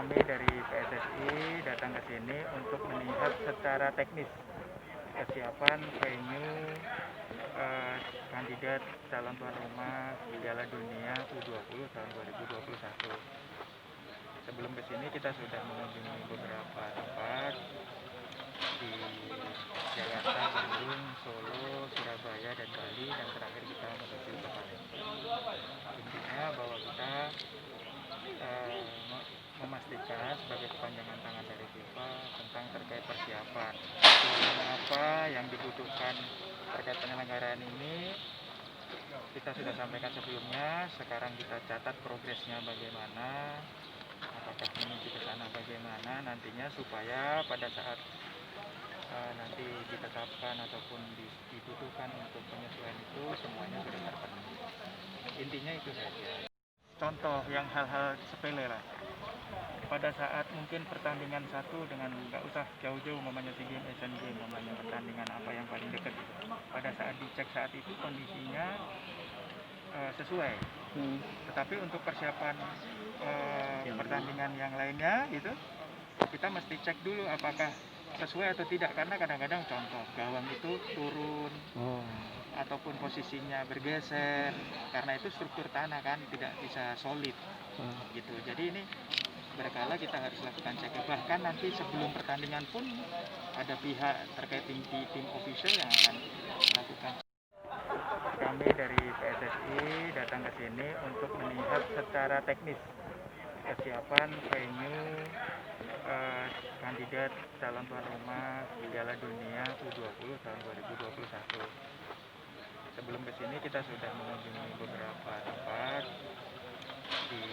Kami dari PSSI datang ke sini untuk melihat secara teknis kesiapan venue kandidat calon tuan rumah Piala Dunia U20 tahun 2021. Sebelum ke sini kita sudah mengunjungi beberapa tempat di Jakarta, Bandung, Solo, Surabaya, dan Bali, dan terakhir kita menuju ke Palembang. Intinya bahwa kita memastikan sebagai kepanjangan tangan dari FIFA tentang terkait persiapan apa yang dibutuhkan terkait penyelenggaraan ini. Kita sudah sampaikan sebelumnya, sekarang kita catat progresnya bagaimana, apakah menuju ke sana bagaimana nantinya, supaya pada saat nanti ditetapkan ataupun dibutuhkan untuk penyesuaian itu semuanya sudah terpenuhi. Intinya itu saja. Contoh yang hal-hal sepele lah. Pada saat mungkin pertandingan satu dengan nggak usah jauh-jauh, mamanya SEA Games, Asian Games, mamanya pertandingan apa yang paling dekat itu. Pada saat dicek saat itu kondisinya sesuai. Tetapi untuk persiapan pertandingan yang lainnya itu kita mesti cek dulu apakah sesuai atau tidak, karena kadang-kadang contoh gawang itu turun ataupun posisinya bergeser, karena itu struktur tanah kan tidak bisa solid gitu. Jadi ini berkala kita harus lakukan cek, bahkan nanti sebelum pertandingan pun ada pihak terkait tim official yang akan melakukan. Kami dari PSSI datang ke sini untuk melihat secara teknis kesiapan venue kandidat calon tuan rumah Piala Dunia U20 tahun 2021. Sebelum ke sini kita sudah mengunjungi beberapa tempat di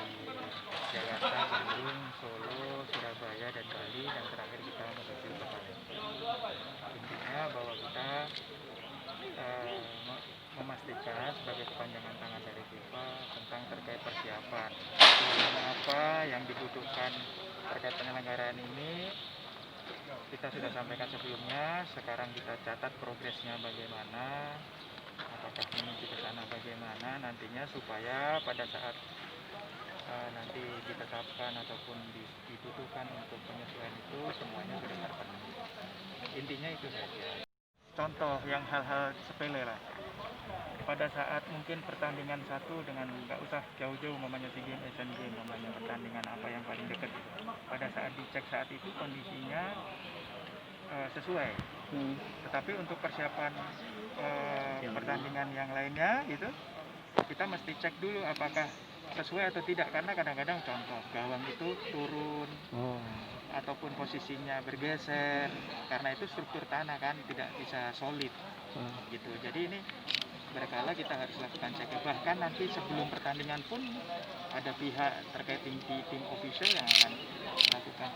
Jakarta, Bandung, Solo, Surabaya, dan Bali, dan terakhir kita menuju ke Palembang. Intinya bahwa kita memastikan sebagai kepanjangan tangan dari FIFA tentang terkait persiapan apa yang dibutuhkan terkait penyelenggaraan ini. Kita sudah sampaikan sebelumnya, sekarang kita catat progresnya bagaimana, apakah menuju ke sana bagaimana nantinya, supaya pada saat nanti ditetapkan ataupun dibutuhkan untuk penyesuaian itu semuanya sudah terpenuhi. Intinya itu saja. Contoh yang hal-hal sepele lah. Pada saat mungkin pertandingan satu dengan nggak usah jauh-jauh, mamanya SEA Games, Asian Games, mamanya pertandingan apa yang paling dekat itu. Pada saat dicek saat itu kondisinya sesuai. Tetapi untuk persiapan pertandingan yang lainnya itu kita mesti cek dulu apakah sesuai atau tidak, karena kadang-kadang contoh gawang itu turun ataupun posisinya bergeser, karena itu struktur tanah kan tidak bisa solid gitu. Jadi ini berkala kita harus lakukan cek, bahkan nanti sebelum pertandingan pun ada pihak terkait tim official yang akan melakukan.